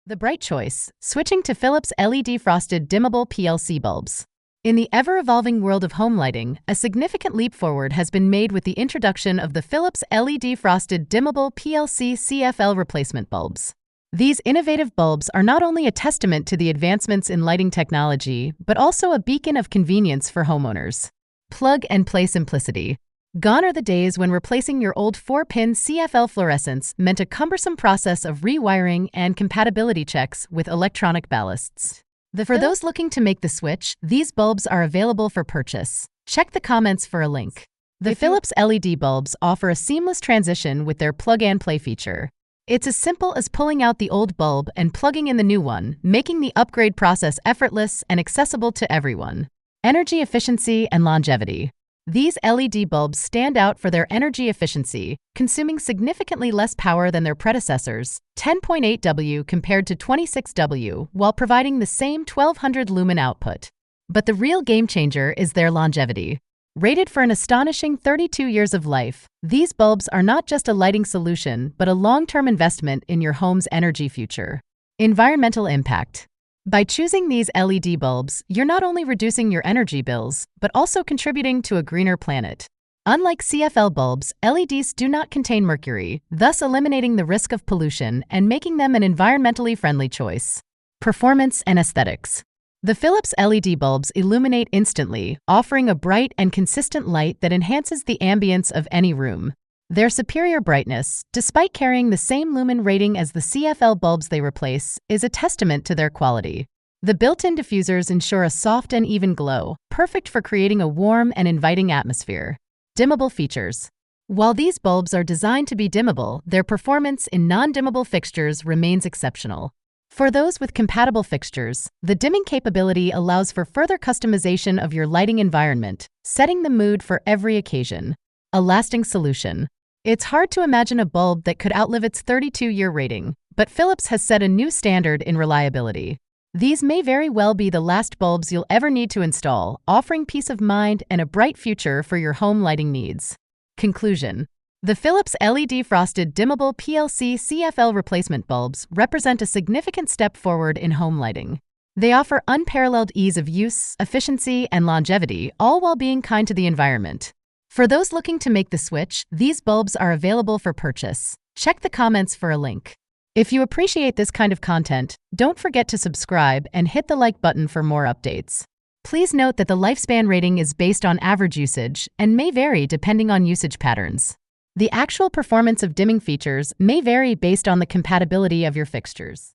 The bright choice, switching to Philips LED frosted dimmable PLC bulbs. In the ever-evolving world of home lighting, a significant leap forward has been made with the introduction of the Philips LED frosted dimmable PLC CFL replacement bulbs. These innovative bulbs are not only a testament to the advancements in lighting technology, but also a beacon of convenience for homeowners. Plug-and-play simplicity. Gone are the days when replacing your old 4-pin CFL fluorescents meant a cumbersome process of rewiring and compatibility checks with electronic ballasts. For those looking to make the switch, these bulbs are available for purchase. Check the comments for a link. The Philips LED bulbs offer a seamless transition with their plug-and-play feature. It's as simple as pulling out the old bulb and plugging in the new one, making the upgrade process effortless and accessible to everyone. Energy efficiency and longevity. These LED bulbs stand out for their energy efficiency, consuming significantly less power than their predecessors, 10.8 W compared to 26 W, while providing the same 1200 lumen output. But the real game changer is their longevity. Rated for an astonishing 32 years of life, these bulbs are not just a lighting solution, but a long-term investment in your home's energy future. Environmental impact. By choosing these LED bulbs, you're not only reducing your energy bills, but also contributing to a greener planet. Unlike CFL bulbs, LEDs do not contain mercury, thus eliminating the risk of pollution and making them an environmentally friendly choice. Performance and aesthetics. The Philips LED bulbs illuminate instantly, offering a bright and consistent light that enhances the ambience of any room. Their superior brightness, despite carrying the same lumen rating as the CFL bulbs they replace, is a testament to their quality. The built-in diffusers ensure a soft and even glow, perfect for creating a warm and inviting atmosphere. Dimmable features. While these bulbs are designed to be dimmable, their performance in non-dimmable fixtures remains exceptional. For those with compatible fixtures, the dimming capability allows for further customization of your lighting environment, setting the mood for every occasion. A lasting solution. It's hard to imagine a bulb that could outlive its 32-year rating, but Philips has set a new standard in reliability. These may very well be the last bulbs you'll ever need to install, offering peace of mind and a bright future for your home lighting needs. Conclusion. The Philips LED frosted dimmable PLC CFL replacement bulbs represent a significant step forward in home lighting. They offer unparalleled ease of use, efficiency, and longevity, all while being kind to the environment. For those looking to make the switch, these bulbs are available for purchase. Check the comments for a link. If you appreciate this kind of content, don't forget to subscribe and hit the like button for more updates. Please note that the lifespan rating is based on average usage and may vary depending on usage patterns. The actual performance of dimming features may vary based on the compatibility of your fixtures.